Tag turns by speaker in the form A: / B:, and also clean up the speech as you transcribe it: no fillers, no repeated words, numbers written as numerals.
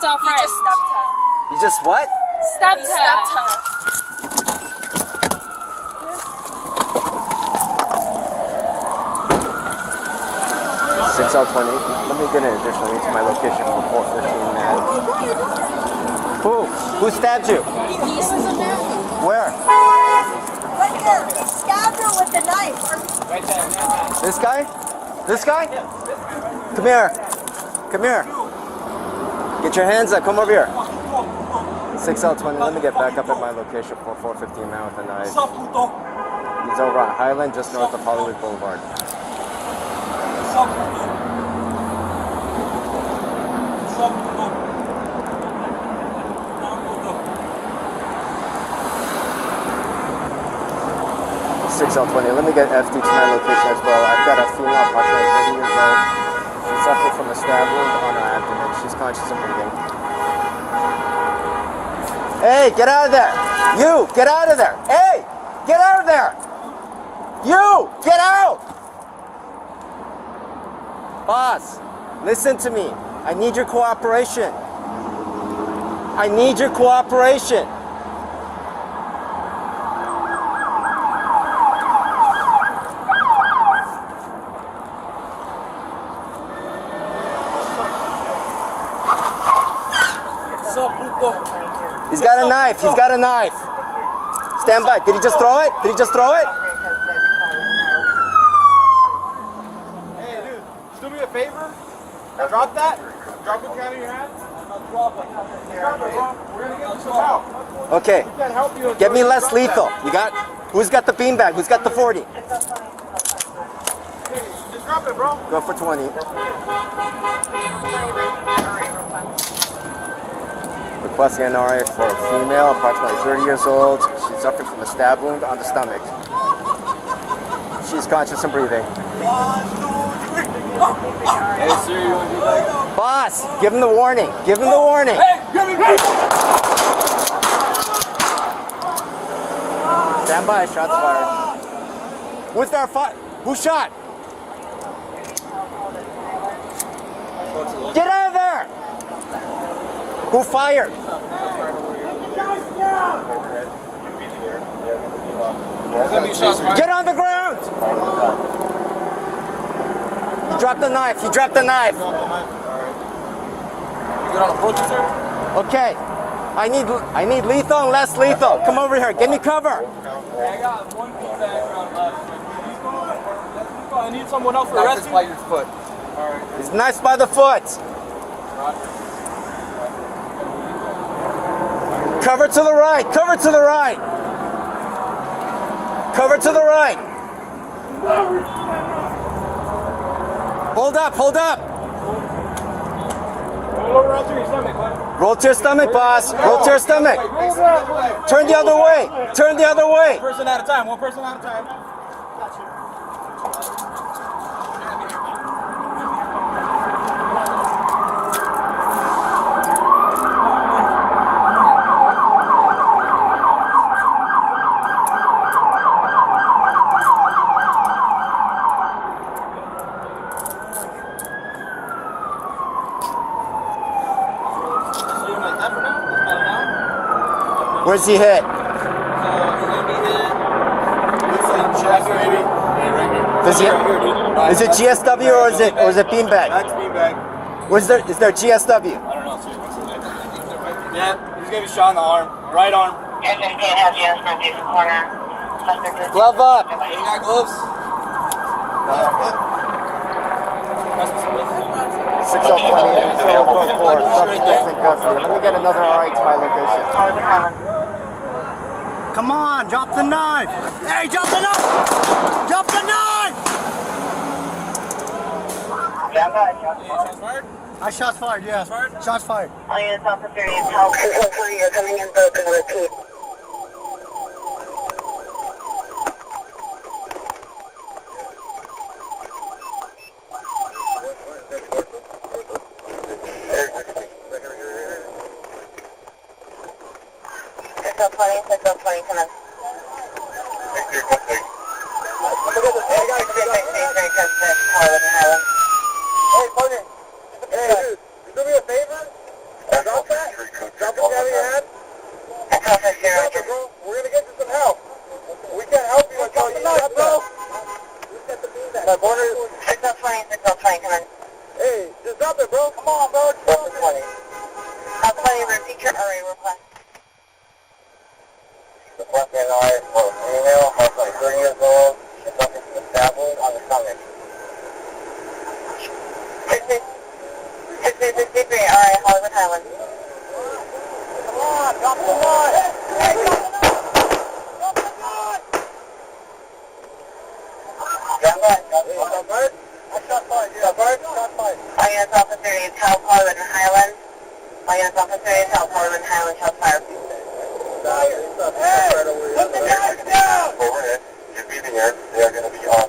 A: stabbed our friend.
B: He just stabbed her.
C: You just what?
A: Stabbed
B: He
A: her.
B: stabbed her.
C: Six L 20. Let me get an additional into my location for 415 man. Who stabbed you? Where?
D: Right there. He stabbed her with the knife.
C: This guy? This guy? Come here. Come here. Get your hands up. Come over here. 6L20. Let me get back up at my location for 415 man with a knife. He's over on Highland, just north of Hollywood Boulevard. 6L20. Let me get FD to my location as well. I've got a female approximately 30 years old. She's suffering from a stab wound on her abdomen. She's conscious and breathing. Hey, get out of there! You, get out of there! Hey, get out of there! You, get out! Boss, listen to me. I need your cooperation. I need your cooperation. He's got a knife. He's got a knife. Stand by. Did he just throw it? Did he just throw it?
E: Hey, dude, do me a favor. Drop that. Drop the can in your hand. Drop it, bro. We're gonna get some help.
C: Okay.
E: We can't help you.
C: Get me less lethal. You got? Who's got the beanbag? Who's got the 40?
E: Hey, just drop it, bro.
C: Go for 20. Requesting an RA for a female, approximately 30 years old. She's suffering from a stab wound on the stomach. She's conscious and breathing.
E: Hey, sir, you want to do that?
C: Boss, give him the warning. Give him the warning.
E: Hey, give me this!
C: Stand by, shots fired. Who's there? Who shot? Get out of there! Who fired? Get on the ground! He dropped the knife. He dropped the knife.
E: You got all the approaches, sir?
C: Okay. I need lethal and less lethal. Come over here. Give me cover.
E: I got one feedback from I need someone else for arresting. By your foot. Alright.
C: He's knifed by the foot. Cover to the right. Cover to the right. Cover to the right. Hold up. Hold up.
E: Roll over onto your stomach, bud.
C: Roll to your stomach, boss. Roll to your stomach. Turn the other way. Turn the other way.
E: One person at a time. One person at a time.
C: Where's he hit?
E: He's gonna be hit. Looks like chest, maybe. Yeah, right here.
C: Does he? Is it GSW or is it beanbag?
E: That's beanbag.
C: Is there GSW?
E: I don't know, sir. Yeah, he's gonna be shot in the arm. Right arm.
C: Glove up.
E: You got gloves?
C: 6024. Let me get another RA to my location.
F: Come on, drop the knife! Hey, drop the knife! Drop the knife!
E: Shots fired?
F: Shots fired, yeah. Shots fired.
D: Coming in broken, repeat.
E: Hey, partner. Hey, dude, do me a favor? Drop My border.
D: 620, 620, come in.
E: Hey, just drop it, bro. Come on, bro.
D: 620. How funny, repeat your area request.
E: The left hand eye for a female, approximately 30 years old. She's looking to the scaffold on the stomach.
D: 63, alright, Hollywood Highland.
E: Come on, drop the line. Hey, drop the line. Drop the line. Got fired. Got fired? I shot fired. Got fired? Shot fired.
D: All units officer is South Hollywood and Highland. All units officer is South Hollywood and Highland, shots fired.
E: Hey, put the guys down. Overhead, you're beating her. They are going to be on